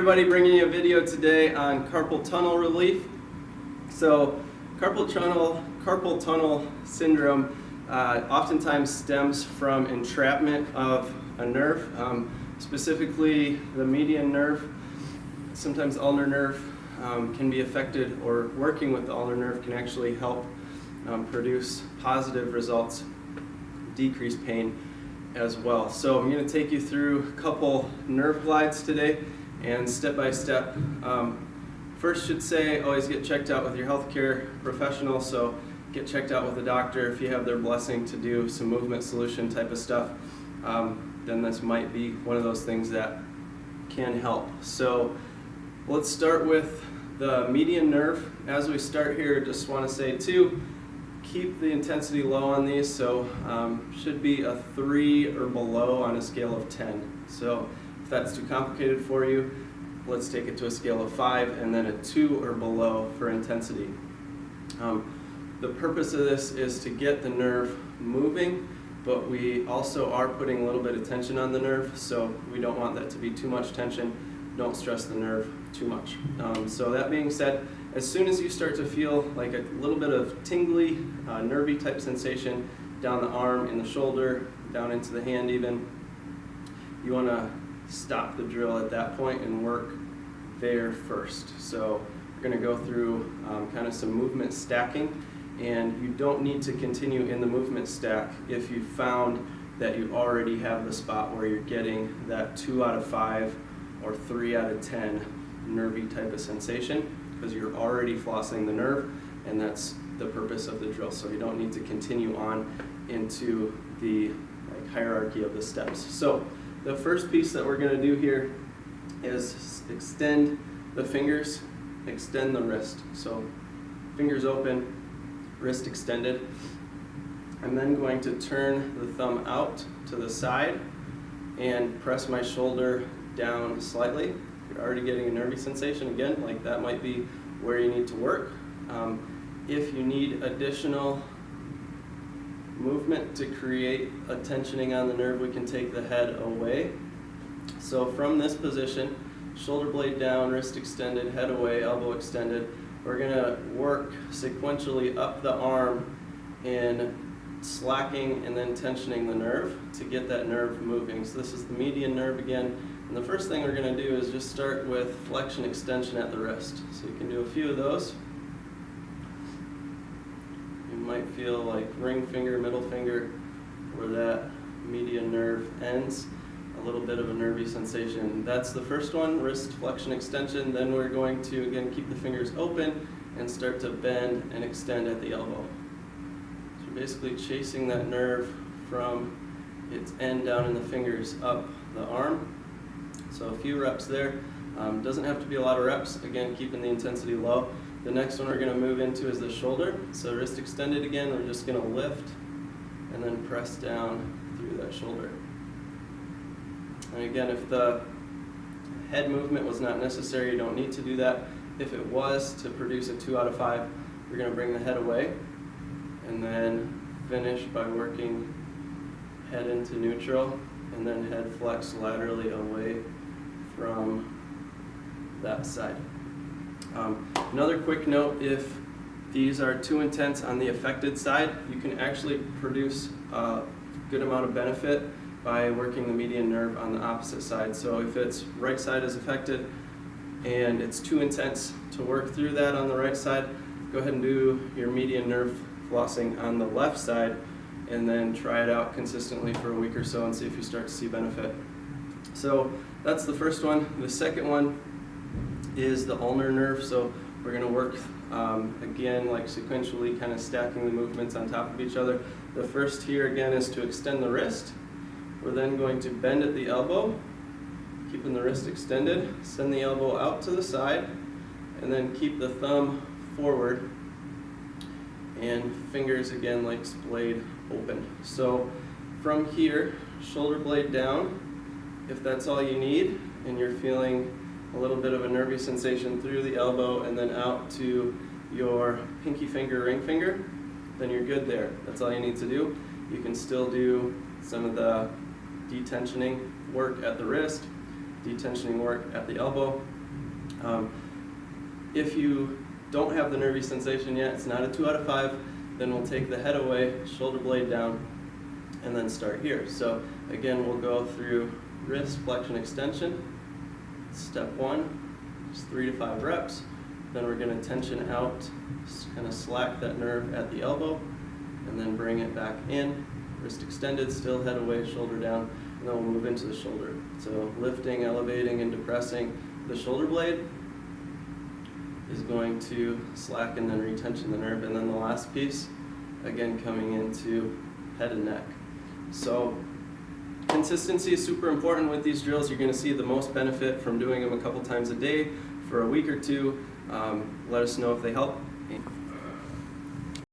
Everybody, bringing you a video today on carpal tunnel relief. So carpal tunnel syndrome oftentimes stems from entrapment of a nerve, specifically the median nerve. Sometimes the ulnar nerve can be affected, or working with the ulnar nerve can actually help produce positive results, decrease pain as well. So I'm going to take you through a couple nerve glides today, and step by step. First, should say always get checked out with your healthcare professional. So get checked out with a doctor if you have their blessing to do some movement solution type of stuff. Then this might be one of those things that can help. So let's start with the median nerve. As we start here, just want to say too, keep the intensity low on these. So should be a 3 or below on a scale of 10. So if that's too complicated for you, let's take it to a scale of 5 and then a 2 or below for intensity. The purpose of this is to get the nerve moving, but we also are putting a little bit of tension on the nerve, so we don't want that to be too much tension. Don't stress the nerve too much. So that being said, as soon as you start to feel like a little bit of tingly, nervy type sensation down the arm, in the shoulder, down into the hand even, you want to stop the drill at that point and work there first. So we're going to go through kind of some movement stacking, and you don't need to continue in the movement stack if you found that you already have the spot where you're getting that 2 out of 5 or 3 out of 10 nervy type of sensation, because you're already flossing the nerve, and that's the purpose of the drill. So you don't need to continue on into the hierarchy of the steps. So the first piece that we're going to do here is extend the fingers, extend the wrist. So fingers open, wrist extended. I'm then going to turn the thumb out to the side and press my shoulder down slightly. You're already getting a nervy sensation again, like that might be where you need to work. If you need additional movement to create a tensioning on the nerve, we can take the head away. So from this position, shoulder blade down, wrist extended, head away, elbow extended, we're going to work sequentially up the arm in slacking and then tensioning the nerve to get that nerve moving. So this is the median nerve again, and the first thing we're going to do is just start with flexion extension at the wrist. So you can do a few of those. Might feel like ring finger, middle finger, where that median nerve ends, a little bit of a nervy sensation. That's the first one, wrist flexion extension. Then we're going to again keep the fingers open and start to bend and extend at the elbow. So you're basically chasing that nerve from its end down in the fingers up the arm. So a few reps there. Doesn't have to be a lot of reps, again keeping the intensity low. The next one we're going to move into is the shoulder. So wrist extended again, we're just going to lift and then press down through that shoulder. And again, if the head movement was not necessary, you don't need to do that. If it was to produce a 2 out of 5, we're going to bring the head away and then finish by working head into neutral and then head flex laterally away from that side. Another quick note, if these are too intense on the affected side, you can actually produce a good amount of benefit by working the median nerve on the opposite side. So if it's right side is affected and it's too intense to work through that on the right side, go ahead and do your median nerve flossing on the left side and then try it out consistently for a week or so and see if you start to see benefit. So that's the first one. The second one is the ulnar nerve. So we're going to work again like sequentially, kind of stacking the movements on top of each other. The first here again is to extend the wrist. We're then going to bend at the elbow, keeping the wrist extended, send the elbow out to the side, and then keep the thumb forward and fingers again like blade open. So from here, shoulder blade down. If that's all you need and you're feeling a little bit of a nervy sensation through the elbow and then out to your pinky finger, ring finger, then you're good there. That's all you need to do. You can still do some of the detensioning work at the wrist, detensioning work at the elbow, If you don't have the nervy sensation yet, it's not a 2 out of 5, then we'll take the head away, shoulder blade down, and then start here. So again, we'll go through wrist flexion extension. Step 1, just 3 to 5 reps. Then we're going to tension out, kind of slack that nerve at the elbow, and then bring it back in. Wrist extended, still head away, shoulder down, and then we'll move into the shoulder. So lifting, elevating, and depressing the shoulder blade is going to slacken and retension the nerve. And then the last piece, again coming into head and neck. So consistency is super important with these drills. You're going to see the most benefit from doing them a couple times a day for a week or two. Let us know if they help.